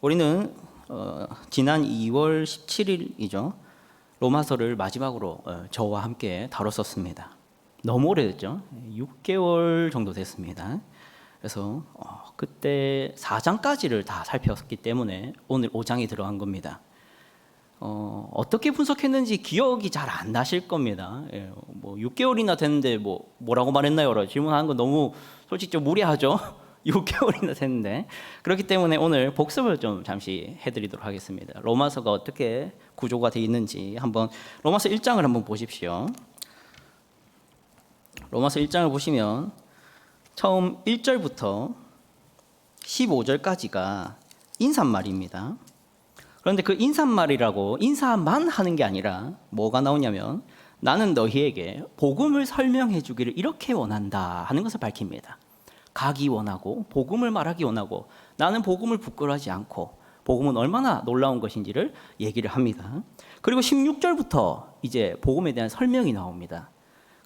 우리는 지난 2월 17일이죠. 로마서를 마지막으로 저와 함께 다뤘었습니다. 너무 오래됐죠. 6개월 정도 됐습니다. 그래서 그때 4장까지를 다 살폈기 때문에 오늘 5장이 들어간 겁니다. 어떻게 분석했는지 기억이 잘 안 나실 겁니다. 뭐 6개월이나 됐는데 뭐라고 말했나요? 질문하는 건 너무 솔직히 좀 무리하죠. 6개월이나 됐는데. 그렇기 때문에 오늘 복습을 좀 잠시 해드리도록 하겠습니다. 로마서가 어떻게 구조가 되어 있는지 한번 로마서 1장을 한번 보십시오. 로마서 1장을 보시면 처음 1절부터 15절까지가 인사말입니다. 그런데 그 인사말이라고 인사만 하는 게 아니라 뭐가 나오냐면 나는 너희에게 복음을 설명해 주기를 이렇게 원한다 하는 것을 밝힙니다. 가기 원하고 복음을 말하기 원하고 나는 복음을 부끄러워하지 않고 복음은 얼마나 놀라운 것인지를 얘기를 합니다. 그리고 16절부터 이제 복음에 대한 설명이 나옵니다.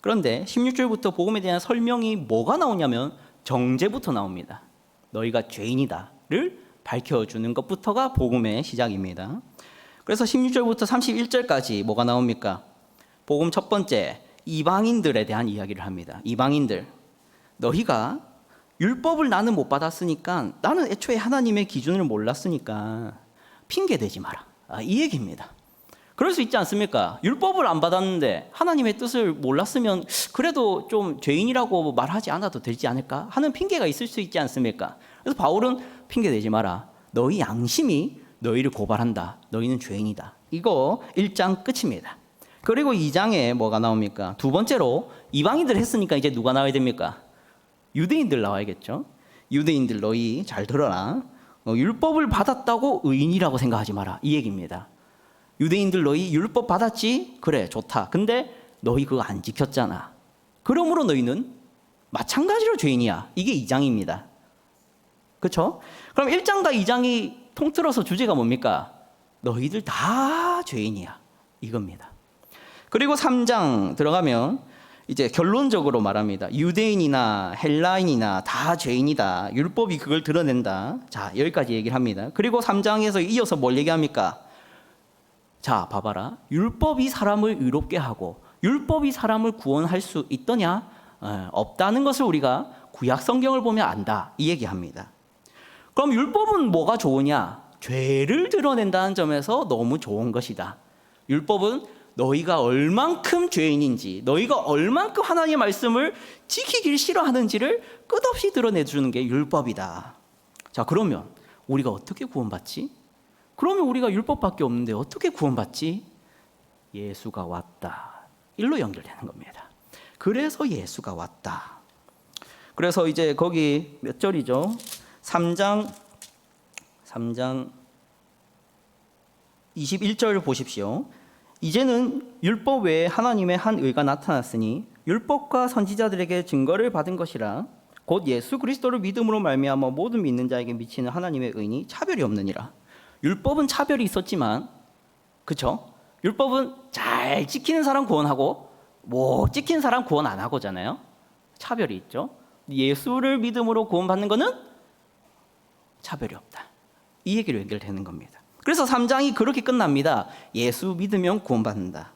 그런데 16절부터 복음에 대한 설명이 뭐가 나오냐면 정죄부터 나옵니다. 너희가 죄인이다를 밝혀주는 것부터가 복음의 시작입니다. 그래서 16절부터 31절까지 뭐가 나옵니까? 복음 첫 번째, 이방인들에 대한 이야기를 합니다. 이방인들, 너희가 율법을 나는 못 받았으니까, 나는 애초에 하나님의 기준을 몰랐으니까 핑계대지 마라, 이 얘기입니다. 그럴 수 있지 않습니까? 율법을 안 받았는데 하나님의 뜻을 몰랐으면 그래도 좀 죄인이라고 말하지 않아도 되지 않을까 하는 핑계가 있을 수 있지 않습니까? 그래서 바울은 핑계대지 마라, 너희 양심이 너희를 고발한다, 너희는 죄인이다. 이거 1장 끝입니다. 그리고 2장에 뭐가 나옵니까? 두 번째로 이방인들 했으니까 이제 누가 나와야 됩니까? 유대인들 나와야겠죠. 유대인들 너희 잘 들어라, 율법을 받았다고 의인이라고 생각하지 마라, 이 얘기입니다. 유대인들 너희 율법 받았지? 그래, 좋다. 근데 너희 그거 안 지켰잖아. 그러므로 너희는 마찬가지로 죄인이야. 이게 2장입니다. 그렇죠? 그럼 1장과 2장이 통틀어서 주제가 뭡니까? 너희들 다 죄인이야, 이겁니다. 그리고 3장 들어가면 이제 결론적으로 말합니다. 유대인이나 헬라인이나 다 죄인이다. 율법이 그걸 드러낸다. 자, 여기까지 얘기를 합니다. 그리고 3장에서 이어서 뭘 얘기합니까? 자, 봐봐라. 율법이 사람을 의롭게 하고 율법이 사람을 구원할 수 있더냐? 없다는 것을 우리가 구약 성경을 보면 안다, 이 얘기합니다. 그럼 율법은 뭐가 좋으냐? 죄를 드러낸다는 점에서 너무 좋은 것이다. 율법은 너희가 얼만큼 죄인인지, 너희가 얼만큼 하나님의 말씀을 지키길 싫어하는지를 끝없이 드러내주는 게 율법이다. 자, 그러면 우리가 어떻게 구원받지? 그러면 우리가 율법밖에 없는데 어떻게 구원받지? 예수가 왔다, 일로 연결되는 겁니다. 그래서 예수가 왔다. 그래서 이제 거기 몇 절이죠? 3장 21절 보십시오. 이제는 율법 외에 하나님의 한 의가 나타났으니 율법과 선지자들에게 증거를 받은 것이라 곧 예수 그리스도를 믿음으로 말미암아 모든 믿는 자에게 미치는 하나님의 의니 차별이 없느니라. 율법은 차별이 있었지만, 그렇죠? 율법은 잘 지키는 사람 구원하고 못 지키는 사람 구원 안 하고잖아요. 차별이 있죠. 예수를 믿음으로 구원받는 것은 차별이 없다, 이 얘기로 연결되는 겁니다. 그래서 3장이 그렇게 끝납니다. 예수 믿으면 구원받는다.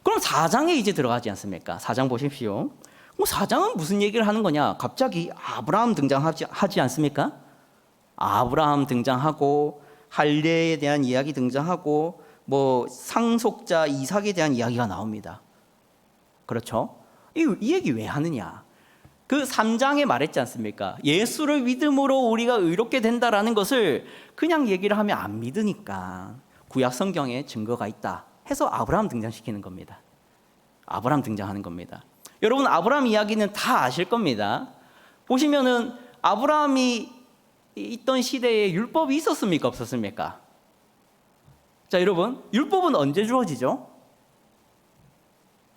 그럼 4장에 이제 들어가지 않습니까? 4장 보십시오. 4장은 무슨 얘기를 하는 거냐? 갑자기 아브라함 등장하지 않습니까? 아브라함 등장하고 할례에 대한 이야기 등장하고 상속자 이삭에 대한 이야기가 나옵니다. 그렇죠? 이 얘기 왜 하느냐? 그 3장에 말했지 않습니까? 예수를 믿음으로 우리가 의롭게 된다라는 것을 그냥 얘기를 하면 안 믿으니까 구약 성경에 증거가 있다 해서 아브라함 등장시키는 겁니다. 아브라함 등장하는 겁니다. 여러분, 아브라함 이야기는 다 아실 겁니다. 보시면은 아브라함이 있던 시대에 율법이 있었습니까? 없었습니까? 자, 여러분, 율법은 언제 주어지죠?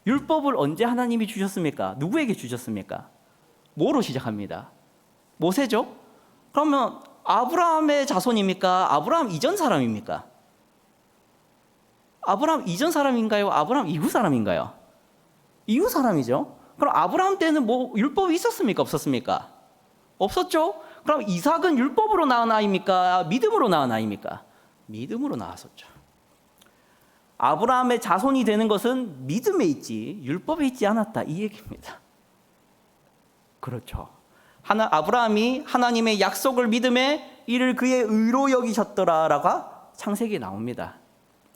율법을 언제 하나님이 주셨습니까? 누구에게 주셨습니까? 뭐로 시작합니다? 모세죠? 그러면 아브라함의 자손입니까? 아브라함 이전 사람입니까? 아브라함 이전 사람인가요? 아브라함 이후 사람인가요? 이후 사람이죠. 그럼 아브라함 때는 율법이 있었습니까? 없었습니까? 없었죠? 그럼 이삭은 율법으로 낳은 아이입니까? 믿음으로 낳은 아이입니까? 믿음으로 낳았었죠. 아브라함의 자손이 되는 것은 믿음에 있지 율법에 있지 않았다, 이 얘기입니다. 그렇죠. 아브라함이 하나님의 약속을 믿음에 이를 그의 의로 여기셨더라라고 창세기에 나옵니다.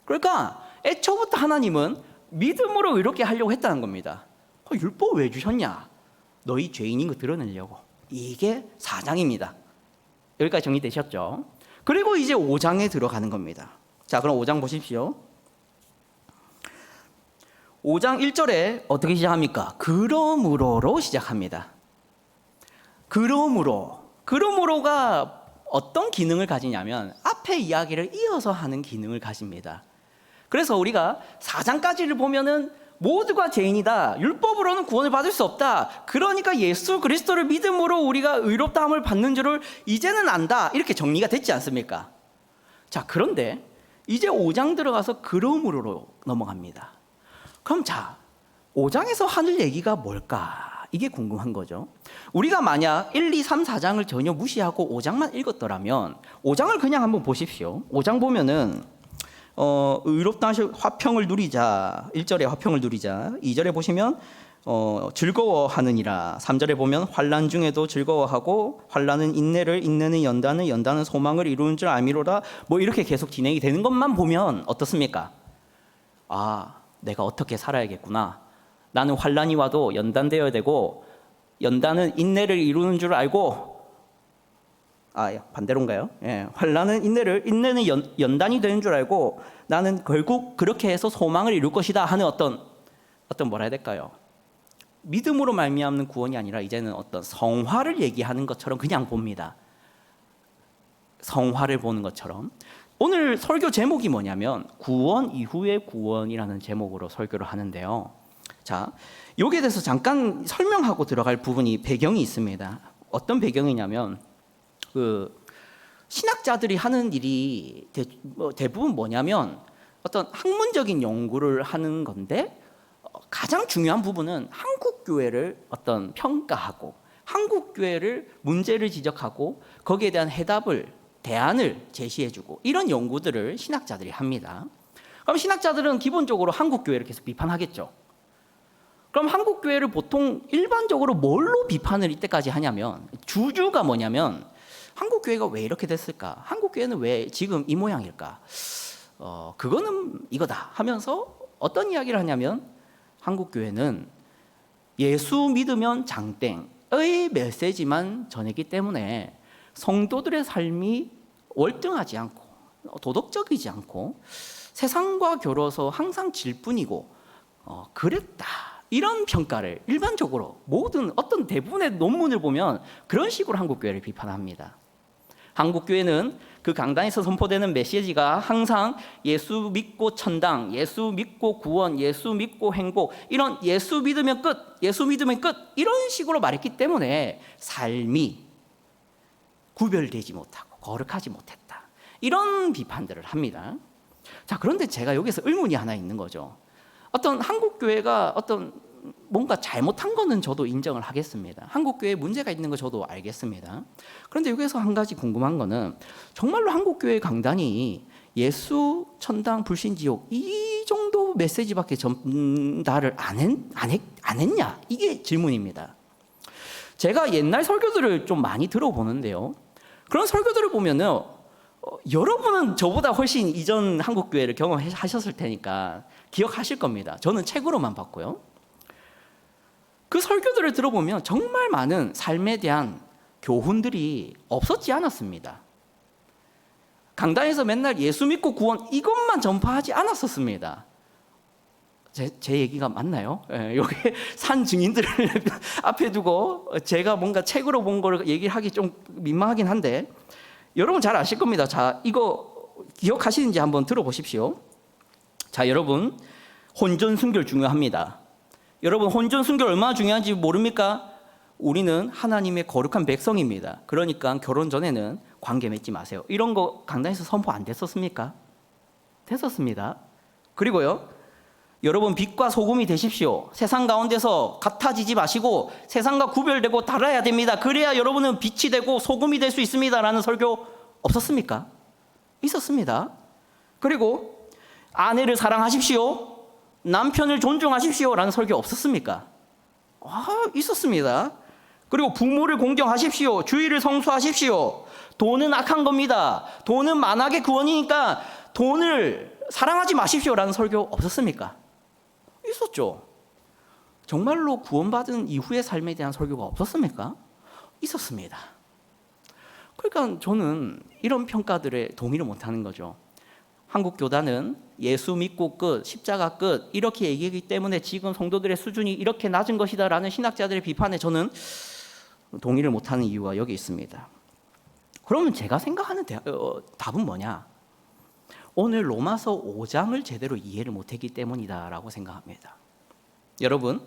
그러니까 애초부터 하나님은 믿음으로 의롭게 하려고 했다는 겁니다. 율법 왜 주셨냐? 너희 죄인인 거 드러내려고. 이게 4장입니다. 여기까지 정리되셨죠? 그리고 이제 5장에 들어가는 겁니다. 자, 그럼 5장 보십시오. 5장 1절에 어떻게 시작합니까? 그러므로로 시작합니다. 그러므로가 어떤 기능을 가지냐면 앞에 이야기를 이어서 하는 기능을 가집니다. 그래서 우리가 4장까지를 보면은 모두가 죄인이다, 율법으로는 구원을 받을 수 없다, 그러니까 예수 그리스도를 믿음으로 우리가 의롭다함을 받는 줄을 이제는 안다, 이렇게 정리가 됐지 않습니까? 자, 그런데 이제 5장 들어가서 그러므로로 넘어갑니다. 그럼 자, 5장에서 하는 얘기가 뭘까? 이게 궁금한 거죠. 우리가 만약 1, 2, 3, 4장을 전혀 무시하고 5장만 읽었더라면 5장을 그냥 한번 보십시오. 5장 보면은 의롭다 하실 화평을 누리자, 1절에 화평을 누리자, 2절에 보시면 즐거워하느니라, 3절에 보면 환난 중에도 즐거워하고, 환난은 인내를, 인내는 연단을, 연단은 소망을 이루는 줄 알미로다, 뭐 이렇게 계속 진행이 되는 것만 보면 어떻습니까? 아, 내가 어떻게 살아야겠구나. 나는 환난이 와도 연단되어야 되고, 연단은 인내를 이루는 줄 알고, 반대로인가요? 예, 환난은 인내는 연단이 되는 줄 알고, 나는 결국 그렇게 해서 소망을 이룰 것이다 하는 어떤 뭐라 해야 될까요? 믿음으로 말미암는 구원이 아니라 이제는 어떤 성화를 얘기하는 것처럼 그냥 봅니다. 성화를 보는 것처럼. 오늘 설교 제목이 뭐냐면 구원 이후의 구원이라는 제목으로 설교를 하는데요. 자, 여기에 대해서 잠깐 설명하고 들어갈 부분이 배경이 있습니다. 어떤 배경이냐면 신학자들이 하는 일이 대부분 뭐냐면 어떤 학문적인 연구를 하는 건데, 가장 중요한 부분은 한국 교회를 어떤 평가하고 한국 교회를 문제를 지적하고 거기에 대한 대안을 제시해주고, 이런 연구들을 신학자들이 합니다. 그럼 신학자들은 기본적으로 한국 교회를 계속 비판하겠죠. 그럼 한국 교회를 보통 일반적으로 뭘로 비판을 이때까지 하냐면, 주주가 뭐냐면 한국 교회가 왜 이렇게 됐을까? 한국 교회는 왜 지금 이 모양일까? 그거는 이거다 하면서 어떤 이야기를 하냐면, 한국 교회는 예수 믿으면 장땡의 메시지만 전했기 때문에 성도들의 삶이 월등하지 않고 도덕적이지 않고 세상과 겨뤄서 항상 질 뿐이고 그랬다, 이런 평가를 일반적으로 모든 어떤 대부분의 논문을 보면 그런 식으로 한국 교회를 비판합니다. 한국 교회는 그 강단에서 선포되는 메시지가 항상 예수 믿고 천당, 예수 믿고 구원, 예수 믿고 행복, 이런 예수 믿으면 끝, 예수 믿으면 끝, 이런 식으로 말했기 때문에 삶이 구별되지 못하고 거룩하지 못했다, 이런 비판들을 합니다. 자, 그런데 제가 여기서 의문이 하나 있는 거죠. 어떤 한국 교회가 뭔가 잘못한 거는 저도 인정을 하겠습니다. 한국 교회에 문제가 있는 거 저도 알겠습니다. 그런데 여기서 한 가지 궁금한 거는, 정말로 한국 교회 강단이 예수, 천당, 불신, 지옥 이 정도 메시지밖에 전달을 안 했냐? 이게 질문입니다. 제가 옛날 설교들을 좀 많이 들어보는데요, 그런 설교들을 보면은 여러분은 저보다 훨씬 이전 한국 교회를 경험하셨을 테니까 기억하실 겁니다. 저는 책으로만 봤고요. 그 설교들을 들어보면 정말 많은 삶에 대한 교훈들이 없었지 않았습니다. 강단에서 맨날 예수 믿고 구원 이것만 전파하지 않았었습니다. 제 얘기가 맞나요? 여기 산 증인들을 앞에 두고 제가 뭔가 책으로 본 걸 얘기하기 좀 민망하긴 한데, 여러분 잘 아실 겁니다. 자, 이거 기억하시는지 한번 들어보십시오. 자, 여러분, 혼전 순결 중요합니다. 여러분, 혼전 순결 얼마나 중요한지 모릅니까? 우리는 하나님의 거룩한 백성입니다. 그러니까 결혼 전에는 관계 맺지 마세요. 이런 거 강단에서 선포 안 됐었습니까? 됐었습니다. 그리고요, 여러분 빛과 소금이 되십시오. 세상 가운데서 같아지지 마시고 세상과 구별되고 달아야 됩니다. 그래야 여러분은 빛이 되고 소금이 될 수 있습니다라는 설교 없었습니까? 있었습니다. 그리고 아내를 사랑하십시오. 남편을 존중하십시오라는 설교 없었습니까? 있었습니다. 그리고 부모를 공경하십시오. 주의를 성수하십시오. 돈은 악한 겁니다. 돈은 만악의 구원이니까 돈을 사랑하지 마십시오라는 설교 없었습니까? 있었죠. 정말로 구원받은 이후의 삶에 대한 설교가 없었습니까? 있었습니다. 그러니까 저는 이런 평가들에 동의를 못하는 거죠. 한국 교단은 예수 믿고 끝, 십자가 끝 이렇게 얘기하기 때문에 지금 성도들의 수준이 이렇게 낮은 것이다라는 신학자들의 비판에 저는 동의를 못하는 이유가 여기 있습니다. 그러면 제가 생각하는 답은 뭐냐? 오늘 로마서 5장을 제대로 이해를 못했기 때문이다라고 생각합니다. 여러분,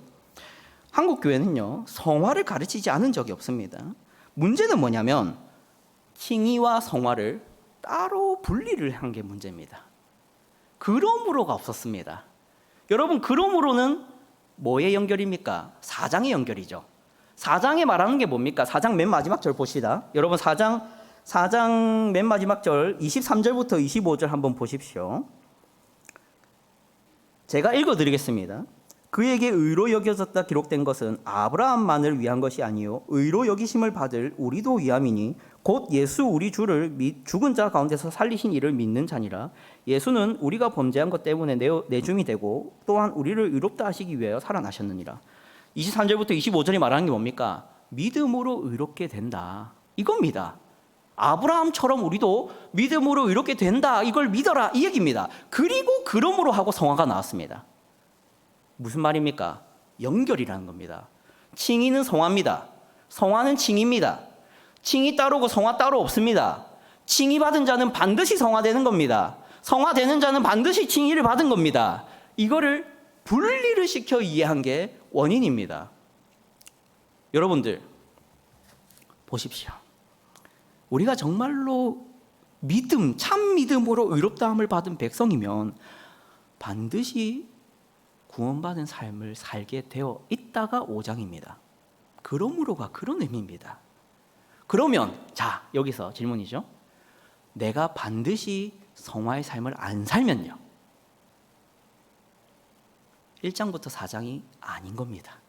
한국 교회는요 성화를 가르치지 않은 적이 없습니다. 문제는 뭐냐면 칭의와 성화를 따로 분리를 한 게 문제입니다. 그러므로가 없었습니다. 여러분, 그러므로는 뭐의 연결입니까? 4장의 연결이죠. 4장에 말하는 게 뭡니까? 4장 맨 마지막 절 봅시다. 여러분 4장 맨 마지막 절 23절부터 25절 한번 보십시오. 제가 읽어드리겠습니다. 그에게 의로 여겨졌다 기록된 것은 아브라함만을 위한 것이 아니요 의로 여기심을 받을 우리도 위함이니 곧 예수 우리 주를 죽은 자 가운데서 살리신 이를 믿는 자니라. 예수는 우리가 범죄한 것 때문에 내줌이 되고 또한 우리를 의롭다 하시기 위하여 살아나셨느니라. 23절부터 25절이 말하는 게 뭡니까? 믿음으로 의롭게 된다, 이겁니다. 아브라함처럼 우리도 믿음으로 의롭게 된다, 이걸 믿어라, 이 얘기입니다. 그리고 그러므로 하고 성화가 나왔습니다. 무슨 말입니까? 연결이라는 겁니다. 칭의는 성화입니다. 성화는 칭의입니다. 칭의 따르고 성화 따로 없습니다. 칭의 받은 자는 반드시 성화되는 겁니다. 성화되는 자는 반드시 칭의를 받은 겁니다. 이거를 분리를 시켜 이해한 게 원인입니다. 여러분들 보십시오. 우리가 정말로 믿음, 참 믿음으로 의롭다함을 받은 백성이면 반드시 구원받은 삶을 살게 되어 있다가 5장입니다. 그러므로가 그런 의미입니다. 그러면 자, 여기서 질문이죠. 내가 반드시 성화의 삶을 안 살면요, 1장부터 4장이 아닌 겁니다.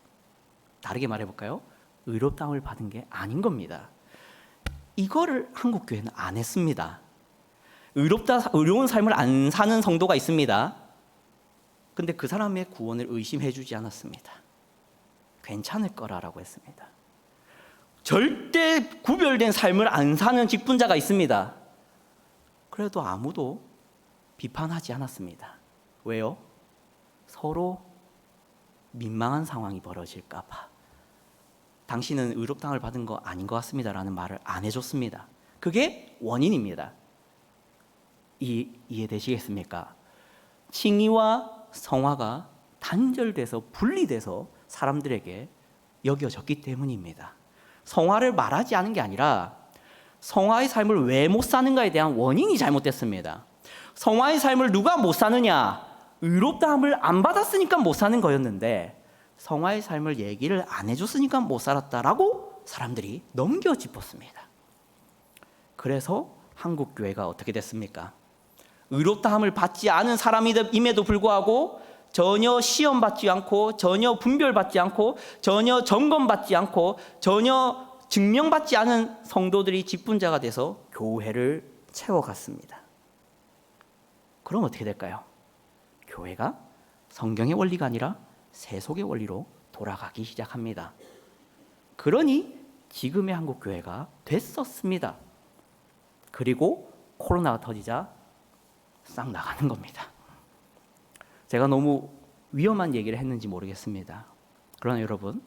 다르게 말해볼까요? 의롭다함을 받은 게 아닌 겁니다. 이거를 한국 교회는 안 했습니다. 의로운 삶을 안 사는 성도가 있습니다. 근데 그 사람의 구원을 의심해 주지 않았습니다. 괜찮을 거라고 했습니다. 절대 구별된 삶을 안 사는 직분자가 있습니다. 그래도 아무도 비판하지 않았습니다. 왜요? 서로 민망한 상황이 벌어질까 봐. 당신은 의롭다함을 받은 거 아닌 것 같습니다라는 말을 안 해줬습니다. 그게 원인입니다. 이해되시겠습니까? 칭의와 성화가 단절돼서 분리돼서 사람들에게 여겨졌기 때문입니다. 성화를 말하지 않은 게 아니라 성화의 삶을 왜 못 사는가에 대한 원인이 잘못됐습니다. 성화의 삶을 누가 못 사느냐? 의롭다함을 안 받았으니까 못 사는 거였는데 성화의 삶을 얘기를 안 해줬으니까 못 살았다라고 사람들이 넘겨 짚었습니다. 그래서 한국 교회가 어떻게 됐습니까? 의롭다함을 받지 않은 사람임에도 불구하고 전혀 시험받지 않고 전혀 분별받지 않고 전혀 점검받지 않고 전혀 증명받지 않은 성도들이 직분자가 돼서 교회를 채워갔습니다. 그럼 어떻게 될까요? 교회가 성경의 원리가 아니라 세속의 원리로 돌아가기 시작합니다. 그러니 지금의 한국 교회가 됐었습니다. 그리고 코로나가 터지자 싹 나가는 겁니다. 제가 너무 위험한 얘기를 했는지 모르겠습니다. 그러나 여러분,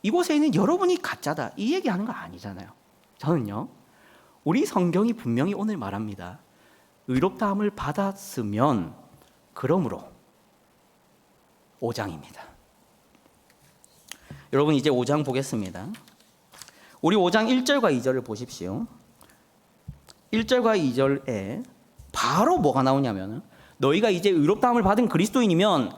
이곳에 있는 여러분이 가짜다 이 얘기하는 거 아니잖아요. 저는요, 우리 성경이 분명히 오늘 말합니다. 의롭다함을 받았으면 그러므로 5장입니다. 여러분 이제 5장 보겠습니다. 우리 5장 1절과 2절을 보십시오. 1절과 2절에 바로 뭐가 나오냐면 너희가 이제 의롭다함을 받은 그리스도인이면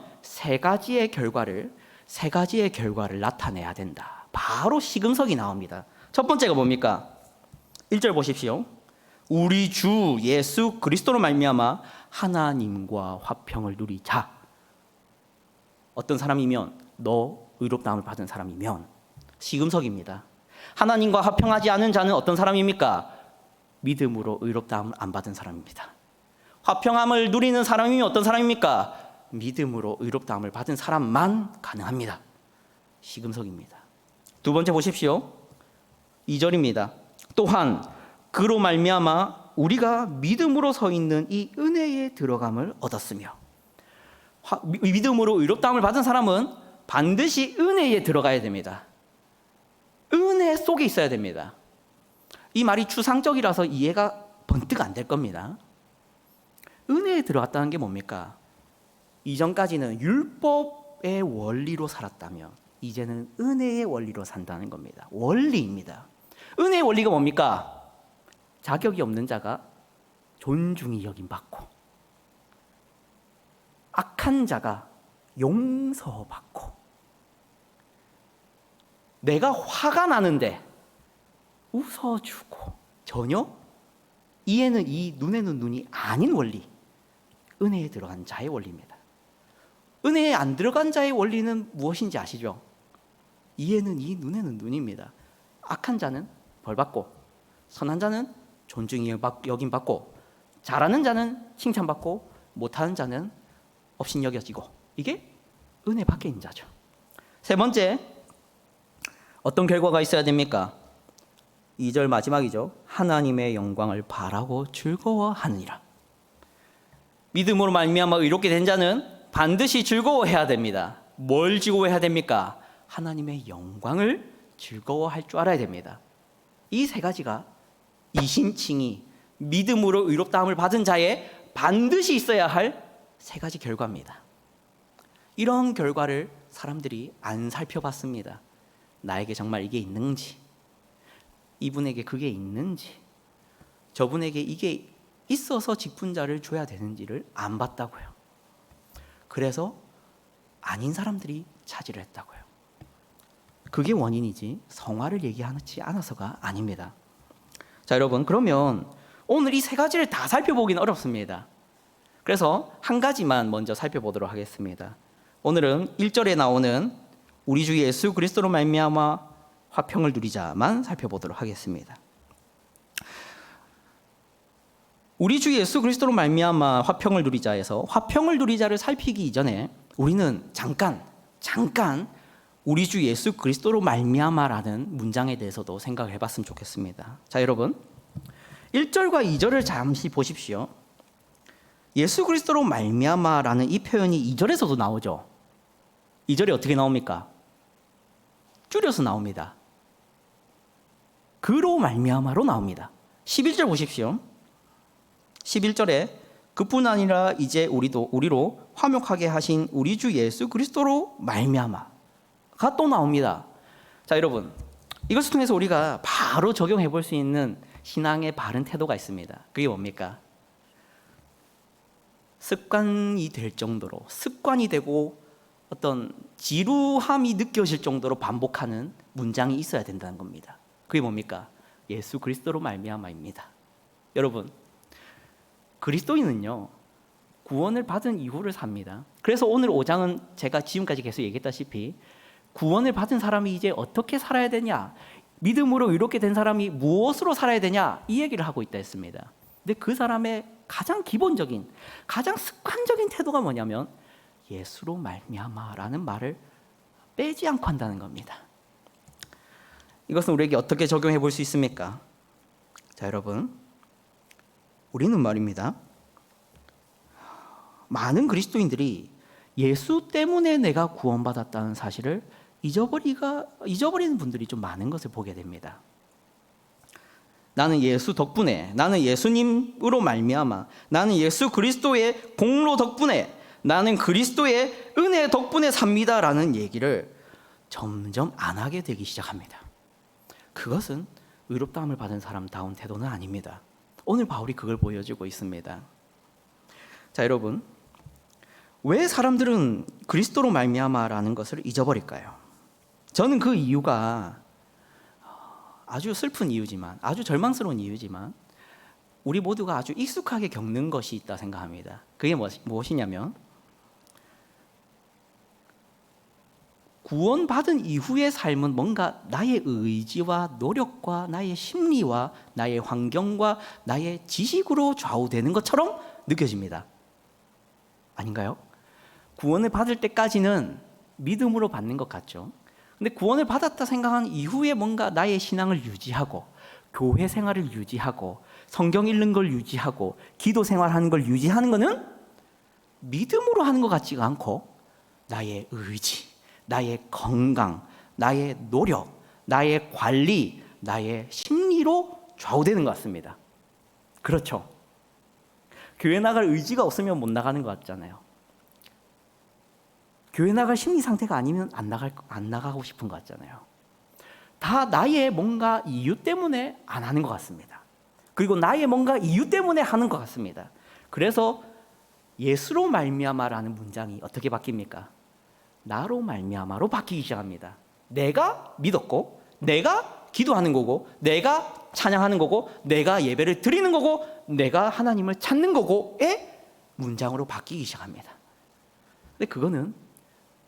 세 가지의 결과를 나타내야 된다. 바로 시금석이 나옵니다. 첫 번째가 뭡니까? 1절 보십시오. 우리 주 예수 그리스도로 말미암아 하나님과 화평을 누리자. 어떤 사람이면, 너 의롭다함을 받은 사람이면, 시금석입니다. 하나님과 화평하지 않은 자는 어떤 사람입니까? 믿음으로 의롭다함을 안 받은 사람입니다. 화평함을 누리는 사람이면 어떤 사람입니까? 믿음으로 의롭다함을 받은 사람만 가능합니다. 시금석입니다. 두 번째 보십시오. 2절입니다. 또한 그로 말미암아 우리가 믿음으로 서 있는 이 은혜에 들어감을 얻었으며. 믿음으로 의롭다함을 받은 사람은 반드시 은혜에 들어가야 됩니다. 은혜 속에 있어야 됩니다. 이 말이 추상적이라서 이해가 번뜩 안 될 겁니다. 은혜에 들어갔다는 게 뭡니까? 이전까지는 율법의 원리로 살았다면 이제는 은혜의 원리로 산다는 겁니다. 원리입니다. 은혜의 원리가 뭡니까? 자격이 없는 자가 존중이 여김받고, 악한 자가 용서받고, 내가 화가 나는데 웃어주고, 전혀 이에는 이, 눈에는 눈이 아닌 원리, 은혜에 들어간 자의 원리입니다. 은혜에 안 들어간 자의 원리는 무엇인지 아시죠? 이에는 이, 눈에는 눈입니다. 악한 자는 벌받고, 선한 자는 존중이 여김받고, 잘하는 자는 칭찬받고, 못하는 자는 업신여겨지고, 이게 은혜 밖에 있는 자죠. 세 번째, 어떤 결과가 있어야 됩니까? 2절 마지막이죠. 하나님의 영광을 바라고 즐거워하느니라. 믿음으로 말미암아 의롭게 된 자는 반드시 즐거워해야 됩니다. 뭘 즐거워해야 됩니까? 하나님의 영광을 즐거워할 줄 알아야 됩니다. 이 세 가지가 이신칭이 믿음으로 의롭다함을 받은 자의 반드시 있어야 할 세 가지 결과입니다. 이런 결과를 사람들이 안 살펴봤습니다. 나에게 정말 이게 있는지, 이분에게 그게 있는지, 저분에게 이게 있어서 직분자를 줘야 되는지를 안 봤다고요. 그래서 아닌 사람들이 차지를 했다고요. 그게 원인이지 성화를 얘기하지 않아서가 아닙니다. 자, 여러분, 그러면 오늘 이 세 가지를 다 살펴보기는 어렵습니다. 그래서 한 가지만 먼저 살펴보도록 하겠습니다. 오늘은 1절에 나오는 우리 주 예수 그리스도로 말미암아 화평을 누리자만 살펴보도록 하겠습니다. 우리 주 예수 그리스도로 말미암아 화평을 누리자에서 화평을 누리자를 살피기 이전에 우리는 잠깐 우리 주 예수 그리스도로 말미암아라는 문장에 대해서도 생각을 해봤으면 좋겠습니다. 자, 여러분, 1절과 2절을 잠시 보십시오. 예수 그리스도로 말미암아라는 이 표현이 2절에서도 나오죠. 2절이 어떻게 나옵니까? 줄여서 나옵니다. 그로 말미암아로 나옵니다. 11절 보십시오. 11절에 그뿐 아니라 이제 우리로 화목하게 하신 우리 주 예수 그리스도로 말미암아가 또 나옵니다. 자, 여러분, 이것을 통해서 우리가 바로 적용해 볼 수 있는 신앙의 바른 태도가 있습니다. 그게 뭡니까? 습관이 될 정도로, 습관이 되고 어떤 지루함이 느껴질 정도로 반복하는 문장이 있어야 된다는 겁니다. 그게 뭡니까? 예수 그리스도로 말미암아입니다. 여러분, 그리스도인은요, 구원을 받은 이후를 삽니다. 그래서 오늘 5장은 제가 지금까지 계속 얘기했다시피 구원을 받은 사람이 이제 어떻게 살아야 되냐, 믿음으로 의롭게 된 사람이 무엇으로 살아야 되냐, 이 얘기를 하고 있다 했습니다. 근데 그 사람의 가장 기본적인, 가장 습관적인 태도가 뭐냐면 예수로 말미암아라는 말을 빼지 않고 한다는 겁니다. 이것은 우리에게 어떻게 적용해 볼 수 있습니까? 자, 여러분, 우리는 말입니다, 많은 그리스도인들이 예수 때문에 내가 구원받았다는 사실을 잊어버리는 분들이 좀 많은 것을 보게 됩니다. 나는 예수 덕분에, 나는 예수님으로 말미암아, 나는 예수 그리스도의 공로 덕분에, 나는 그리스도의 은혜 덕분에 삽니다라는 얘기를 점점 안 하게 되기 시작합니다. 그것은 의롭다함을 받은 사람다운 태도는 아닙니다. 오늘 바울이 그걸 보여주고 있습니다. 자, 여러분, 왜 사람들은 그리스도로 말미암아라는 것을 잊어버릴까요? 저는 그 이유가 아주 슬픈 이유지만, 아주 절망스러운 이유지만 우리 모두가 아주 익숙하게 겪는 것이 있다 생각합니다. 그게 무엇이냐면, 구원받은 이후의 삶은 뭔가 나의 의지와 노력과 나의 심리와 나의 환경과 나의 지식으로 좌우되는 것처럼 느껴집니다. 아닌가요? 구원을 받을 때까지는 믿음으로 받는 것 같죠. 근데 구원을 받았다 생각한 이후에 뭔가 나의 신앙을 유지하고, 교회 생활을 유지하고, 성경 읽는 걸 유지하고, 기도 생활하는 걸 유지하는 것은 믿음으로 하는 것 같지가 않고, 나의 의지, 나의 건강, 나의 노력, 나의 관리, 나의 심리로 좌우되는 것 같습니다. 그렇죠? 교회 나갈 의지가 없으면 못 나가는 것 같잖아요. 교회 나갈 심리 상태가 아니면 안 나가고 싶은 것 같잖아요. 다 나의 뭔가 이유 때문에 안 하는 것 같습니다. 그리고 나의 뭔가 이유 때문에 하는 것 같습니다. 그래서 예수로 말미암아라는 문장이 어떻게 바뀝니까? 나로 말미암아로 바뀌기 시작합니다. 내가 믿었고, 내가 기도하는 거고, 내가 찬양하는 거고, 내가 예배를 드리는 거고, 내가 하나님을 찾는 거고의 문장으로 바뀌기 시작합니다. 근데 그거는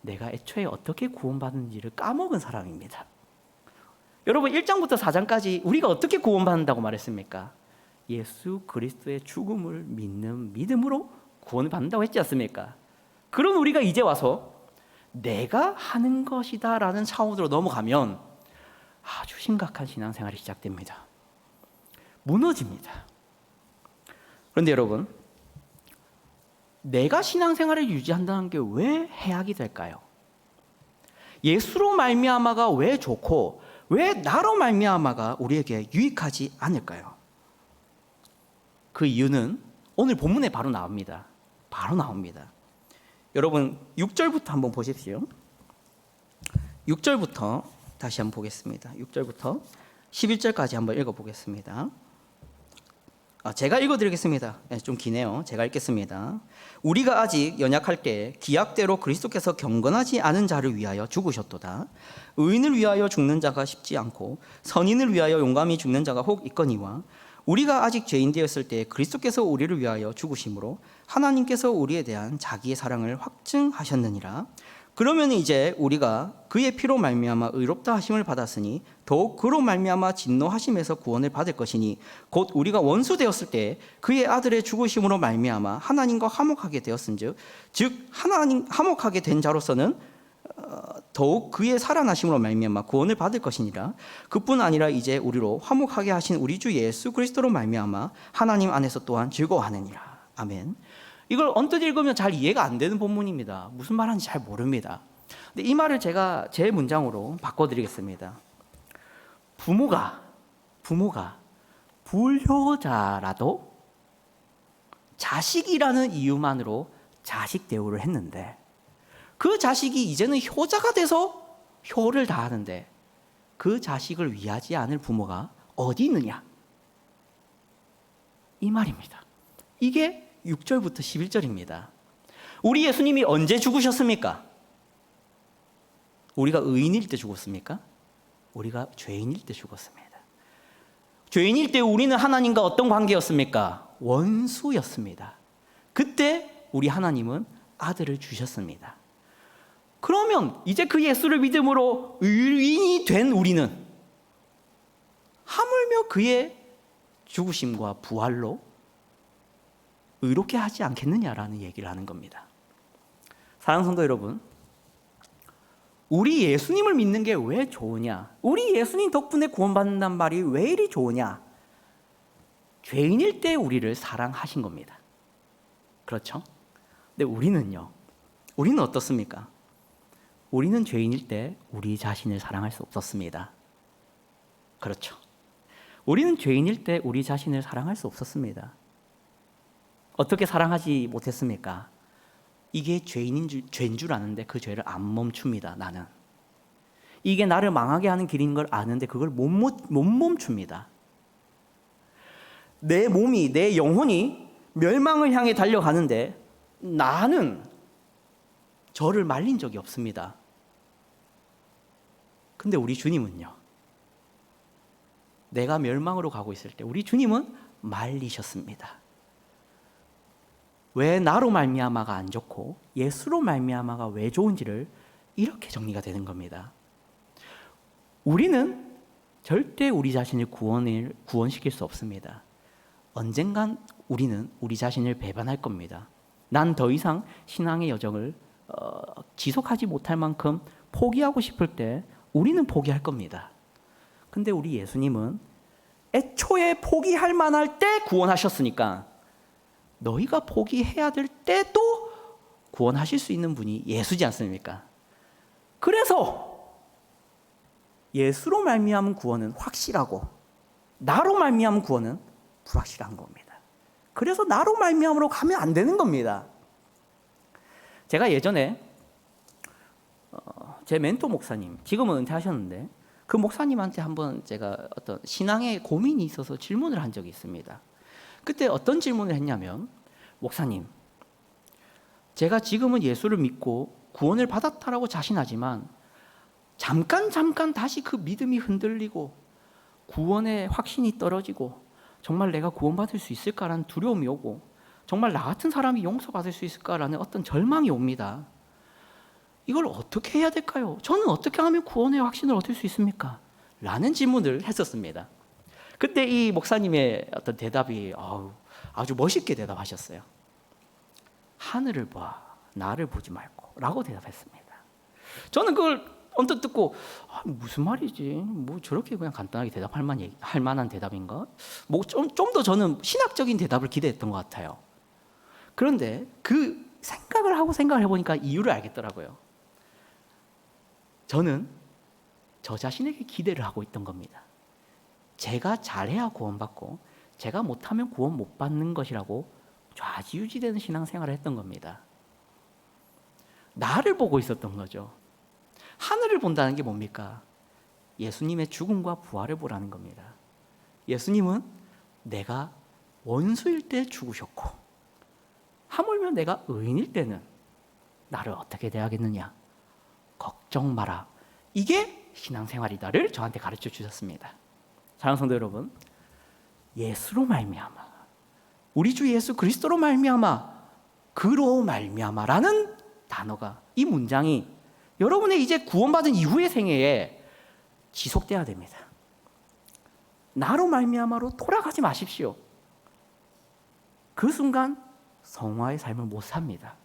내가 애초에 어떻게 구원받는지를 까먹은 사람입니다. 여러분, 1장부터 4장까지 우리가 어떻게 구원받는다고 말했습니까? 예수 그리스도의 죽음을 믿는 믿음으로 구원을 받는다고 했지 않습니까? 그런 우리가 이제 와서 내가 하는 것이다 라는 차원으로 넘어가면 아주 심각한 신앙생활이 시작됩니다. 무너집니다. 그런데 여러분, 내가 신앙생활을 유지한다는 게 왜 해악이 될까요? 예수로 말미암아가 왜 좋고 왜 나로 말미암아가 우리에게 유익하지 않을까요? 그 이유는 오늘 본문에 바로 나옵니다. 바로 나옵니다. 여러분, 6절부터 한번 보십시오. 6절부터 다시 한번 보겠습니다. 6절부터 11절까지 한번 읽어보겠습니다. 제가 읽어드리겠습니다. 좀 기네요. 제가 읽겠습니다. 우리가 아직 연약할 때 기약대로 그리스도께서 경건하지 않은 자를 위하여 죽으셨도다. 의인을 위하여 죽는 자가 쉽지 않고 선인을 위하여 용감히 죽는 자가 혹 있거니와 우리가 아직 죄인 되었을 때 그리스도께서 우리를 위하여 죽으심으로 하나님께서 우리에 대한 자기의 사랑을 확증하셨느니라. 그러면 이제 우리가 그의 피로 말미암아 의롭다 하심을 받았으니 더욱 그로 말미암아 진노하심에서 구원을 받을 것이니 곧 우리가 원수 되었을 때 그의 아들의 죽으심으로 말미암아 하나님과 화목하게 되었은즉 즉 하나님 화목하게 된 자로서는 더욱 그의 살아나심으로 말미암아 구원을 받을 것이니라. 그뿐 아니라 이제 우리로 화목하게 하신 우리 주 예수 그리스도로 말미암아 하나님 안에서 또한 즐거워하느니라. 아멘. 이걸 언뜻 읽으면 잘 이해가 안 되는 본문입니다. 무슨 말하는지 잘 모릅니다. 근데 이 말을 제가 제 문장으로 바꿔드리겠습니다. 부모가 불효자라도 자식이라는 이유만으로 자식 대우를 했는데 그 자식이 이제는 효자가 돼서 효를 다하는데 그 자식을 위하지 않을 부모가 어디 있느냐? 이 말입니다. 이게 6절부터 11절입니다. 우리 예수님이 언제 죽으셨습니까? 우리가 의인일 때 죽었습니까? 우리가 죄인일 때 죽었습니다. 죄인일 때 우리는 하나님과 어떤 관계였습니까? 원수였습니다. 그때 우리 하나님은 아들을 주셨습니다. 그러면 이제 그 예수를 믿음으로 의인이 된 우리는 하물며 그의 죽으심과 부활로 의롭게 하지 않겠느냐라는 얘기를 하는 겁니다. 사랑하는 성도 여러분, 우리 예수님을 믿는 게 왜 좋으냐? 우리 예수님 덕분에 구원받는단 말이 왜 이리 좋으냐? 죄인일 때 우리를 사랑하신 겁니다. 그렇죠? 근데 우리는 어떻습니까? 우리는 죄인일 때 우리 자신을 사랑할 수 없었습니다. 그렇죠? 우리는 죄인일 때 우리 자신을 사랑할 수 없었습니다. 어떻게 사랑하지 못했습니까? 이게 죄인 줄 아는데 그 죄를 안 멈춥니다. 나는 이게 나를 망하게 하는 길인 걸 아는데 그걸 못 멈춥니다. 내 몸이, 내 영혼이 멸망을 향해 달려가는데 나는 저를 말린 적이 없습니다. 근데 우리 주님은요, 내가 멸망으로 가고 있을 때 우리 주님은 말리셨습니다. 왜 나로 말미암아가 안 좋고 예수로 말미암아가 왜 좋은지를 이렇게 정리가 되는 겁니다. 우리는 절대 우리 자신을 구원시킬 수 없습니다. 언젠간 우리는 우리 자신을 배반할 겁니다. 난 더 이상 신앙의 여정을 지속하지 못할 만큼 포기하고 싶을 때 우리는 포기할 겁니다. 근데 우리 예수님은 애초에 포기할 만할 때 구원하셨으니까 너희가 포기해야 될 때도 구원하실 수 있는 분이 예수지 않습니까? 그래서 예수로 말미암은 구원은 확실하고 나로 말미암은 구원은 불확실한 겁니다. 그래서 나로 말미암으로 가면 안 되는 겁니다. 제가 예전에 제 멘토 목사님, 지금은 은퇴하셨는데 그 목사님한테 한번 제가 어떤 신앙의 고민이 있어서 질문을 한 적이 있습니다. 그때 어떤 질문을 했냐면, 목사님, 제가 지금은 예수를 믿고 구원을 받았다라고 자신하지만 잠깐 다시 그 믿음이 흔들리고 구원의 확신이 떨어지고 정말 내가 구원받을 수 있을까라는 두려움이 오고 정말 나 같은 사람이 용서받을 수 있을까라는 어떤 절망이 옵니다. 이걸 어떻게 해야 될까요? 저는 어떻게 하면 구원의 확신을 얻을 수 있습니까? 라는 질문을 했었습니다. 그때 이 목사님의 어떤 대답이 아주 멋있게 대답하셨어요. 하늘을 봐, 나를 보지 말고 라고 대답했습니다. 저는 그걸 언뜻 듣고 무슨 말이지? 뭐 저렇게 그냥 간단하게 대답할 만한 대답인가? 뭐 좀 더 저는 신학적인 대답을 기대했던 것 같아요. 그런데 그 생각을 해보니까 이유를 알겠더라고요. 저는 저 자신에게 기대를 하고 있던 겁니다. 제가 잘해야 구원받고 제가 못하면 구원 못 받는 것이라고 좌지우지되는 신앙생활을 했던 겁니다. 나를 보고 있었던 거죠. 하늘을 본다는 게 뭡니까? 예수님의 죽음과 부활을 보라는 겁니다. 예수님은 내가 원수일 때 죽으셨고 하물며 내가 의인일 때는 나를 어떻게 대하겠느냐? 걱정 마라. 이게 신앙생활이다를 저한테 가르쳐 주셨습니다. 사랑하는 성도 여러분, 예수로 말미암아, 우리 주 예수 그리스도로 말미암아, 그로 말미암아라는 단어가, 이 문장이 여러분의 이제 구원받은 이후의 생애에 지속돼야 됩니다. 나로 말미암아로 돌아가지 마십시오. 그 순간 성화의 삶을 못 삽니다.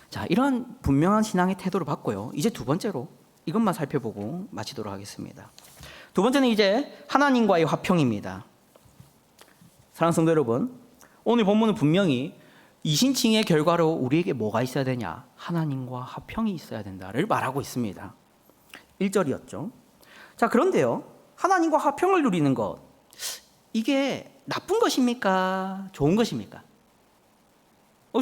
자, 이러한 분명한 신앙의 태도를 봤고요. 이제 두 번째로 이것만 살펴보고 마치도록 하겠습니다. 두 번째는 이제 하나님과의 화평입니다. 사랑하는 성도 여러분, 오늘 본문은 분명히 이신칭의 결과로 우리에게 뭐가 있어야 되냐? 하나님과 화평이 있어야 된다를 말하고 있습니다. 1절이었죠. 자, 그런데요, 하나님과 화평을 누리는 것, 이게 나쁜 것입니까? 좋은 것입니까?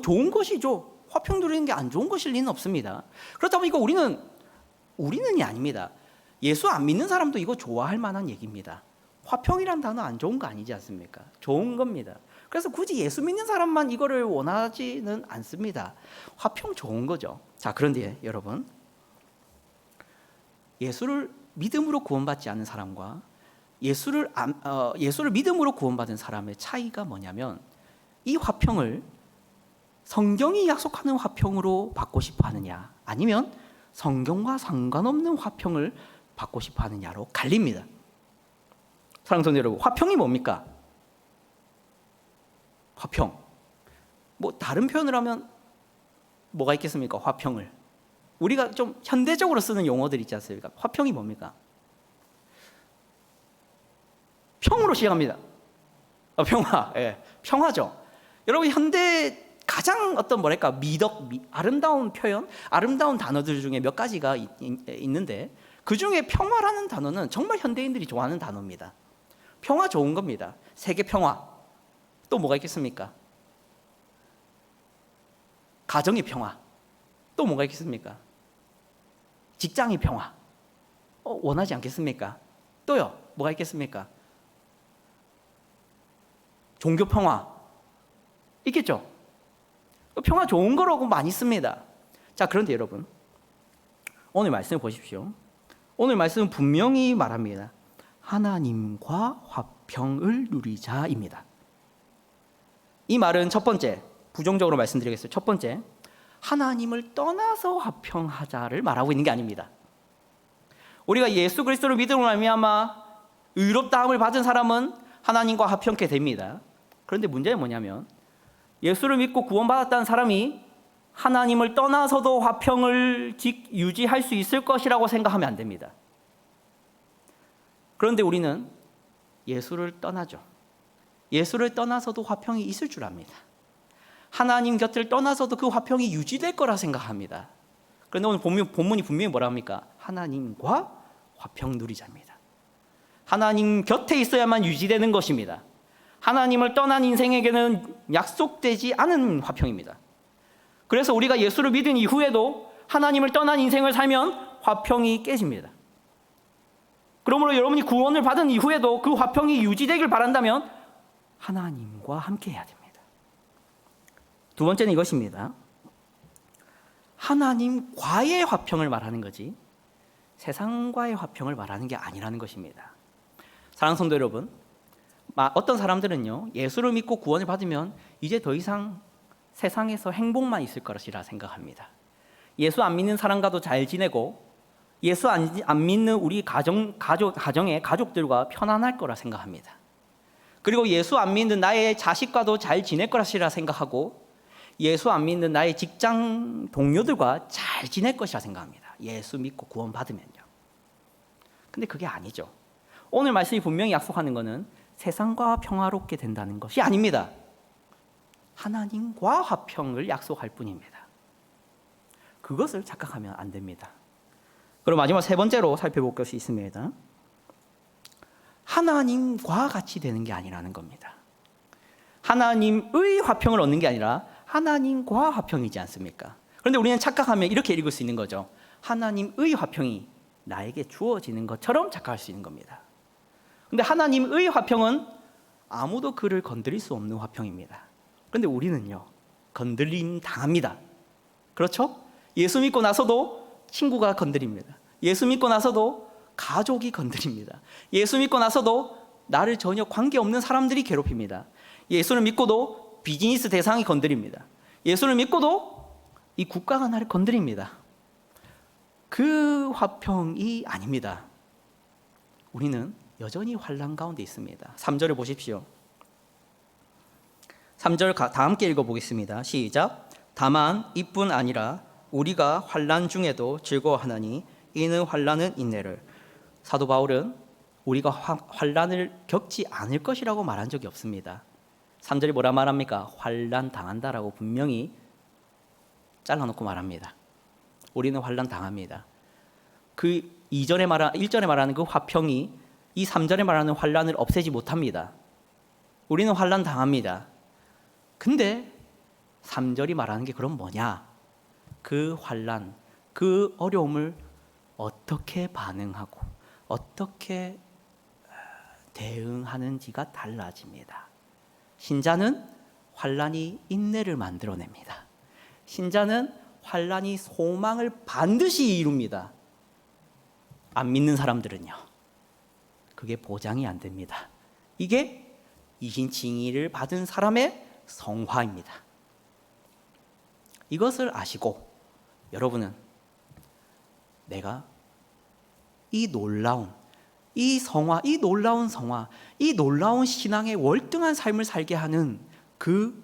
좋은 것이죠. 화평 누리는 게 안 좋은 것일 리는 없습니다. 그렇다 보니까 우리는이 아닙니다. 예수 안 믿는 사람도 이거 좋아할 만한 얘기입니다. 화평이란 단어 안 좋은 거 아니지 않습니까? 좋은 겁니다. 그래서 굳이 예수 믿는 사람만 이거를 원하지는 않습니다. 화평 좋은 거죠. 자, 그런데 여러분, 예수를 믿음으로 구원받지 않은 사람과 예수를 믿음으로 구원받은 사람의 차이가 뭐냐면, 이 화평을 성경이 약속하는 화평으로 받고 싶어 하느냐, 아니면 성경과 상관없는 화평을 받고 싶어 하느냐로 갈립니다. 사랑하는 성도 여러분, 화평이 뭡니까? 화평. 뭐 다른 표현을 하면 뭐가 있겠습니까? 화평을. 우리가 좀 현대적으로 쓰는 용어들 있지 않습니까? 화평이 뭡니까? 평으로 시작합니다. 평화. 예, 평화죠. 여러분, 현대 가장 어떤 아름다운 표현, 아름다운 단어들 중에 몇 가지가 있는데, 그 중에 평화라는 단어는 정말 현대인들이 좋아하는 단어입니다. 평화 좋은 겁니다. 세계 평화. 또 뭐가 있겠습니까? 가정의 평화. 또 뭐가 있겠습니까? 직장의 평화. 원하지 않겠습니까? 또요, 뭐가 있겠습니까? 종교 평화. 있겠죠? 평화 좋은 거라고 많이 씁니다. 자, 그런데 여러분, 오늘 말씀을 보십시오. 오늘 말씀은 분명히 말합니다. 하나님과 화평을 누리자입니다. 이 말은 첫 번째, 부정적으로 말씀드리겠습니다. 첫 번째, 하나님을 떠나서 화평하자를 말하고 있는 게 아닙니다. 우리가 예수 그리스도를 믿음으로 말미암아 의롭다함을 받은 사람은 하나님과 화평케 됩니다. 그런데 문제는 뭐냐면 예수를 믿고 구원받았다는 사람이 하나님을 떠나서도 화평을 유지할 수 있을 것이라고 생각하면 안 됩니다. 그런데 우리는 예수를 떠나죠. 예수를 떠나서도 화평이 있을 줄 압니다. 하나님 곁을 떠나서도 그 화평이 유지될 거라 생각합니다. 그런데 오늘 본문이 분명히 뭐라 합니까? 하나님과 화평 누리자입니다. 하나님 곁에 있어야만 유지되는 것입니다. 하나님을 떠난 인생에게는 약속되지 않은 화평입니다. 그래서 우리가 예수를 믿은 이후에도 하나님을 떠난 인생을 살면 화평이 깨집니다. 그러므로 여러분이 구원을 받은 이후에도 그 화평이 유지되길 바란다면 하나님과 함께 해야 됩니다. 두 번째는 이것입니다. 하나님과의 화평을 말하는 거지 세상과의 화평을 말하는 게 아니라는 것입니다. 사랑하는 성도 여러분, 어떤 사람들은요, 예수를 믿고 구원을 받으면 이제 더 이상 세상에서 행복만 있을 것이라 생각합니다. 예수 안 믿는 사람과도 잘 지내고 예수 안 믿는 우리 가정의 가족들과 편안할 거라 생각합니다. 그리고 예수 안 믿는 나의 자식과도 잘 지낼 것이라 생각하고 예수 안 믿는 나의 직장 동료들과 잘 지낼 것이라 생각합니다. 예수 믿고 구원 받으면요. 근데 그게 아니죠. 오늘 말씀이 분명히 약속하는 것은 세상과 평화롭게 된다는 것이 아닙니다. 하나님과 화평을 약속할 뿐입니다. 그것을 착각하면 안 됩니다. 그리고 마지막 세 번째로 살펴볼 것이 있습니다. 하나님과 같이 되는 게 아니라는 겁니다. 하나님의 화평을 얻는 게 아니라 하나님과 화평이지 않습니까? 그런데 우리는 착각하면 이렇게 읽을 수 있는 거죠. 하나님의 화평이 나에게 주어지는 것처럼 착각할 수 있는 겁니다. 그런데 하나님의 화평은 아무도 그를 건드릴 수 없는 화평입니다. 그런데 우리는요, 건드림 당합니다. 그렇죠? 예수 믿고 나서도 친구가 건드립니다. 예수 믿고 나서도 가족이 건드립니다. 예수 믿고 나서도 나를 전혀 관계없는 사람들이 괴롭힙니다. 예수를 믿고도 비즈니스 대상이 건드립니다. 예수를 믿고도 이 국가가 나를 건드립니다. 그 화평이 아닙니다. 우리는 여전히 환난 가운데 있습니다. 3절을 보십시오. 3절 다 함께 읽어보겠습니다. 시작. 다만 이뿐 아니라 우리가 환난 중에도 즐거워하나니 이는 환난은 인내를. 사도 바울은 우리가 환난을 겪지 않을 것이라고 말한 적이 없습니다. 3절이 뭐라 말합니까? 환난 당한다라고 분명히 잘라놓고 말합니다. 우리는 환난 당합니다. 그 1절에 말하는 그 화평이 이 3절에 말하는 환난을 없애지 못합니다. 우리는 환난 당합니다. 근데 3절이 말하는 게 그럼 뭐냐? 그 환난, 그 어려움을 어떻게 반응하고 어떻게 대응하는지가 달라집니다. 신자는 환난이 인내를 만들어냅니다. 신자는 환난이 소망을 반드시 이룹니다. 안 믿는 사람들은요, 그게 보장이 안 됩니다. 이게 이신칭의를 받은 사람의 성화입니다. 이것을 아시고 여러분은 내가 이 놀라운 이 성화, 이 놀라운 성화, 이 놀라운 신앙의 월등한 삶을 살게 하는 그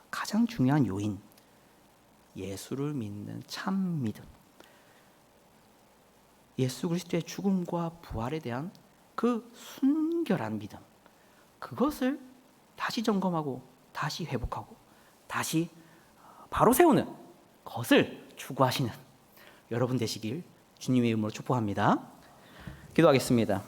가장 중요한 요인, 예수를 믿는 참 믿음, 예수 그리스도의 죽음과 부활에 대한 그 순결한 믿음, 그것을 다시 점검하고 다시 회복하고 다시 바로 세우는 것을 추구하시는 여러분 되시길 주님의 이름으로 축복합니다. 기도하겠습니다.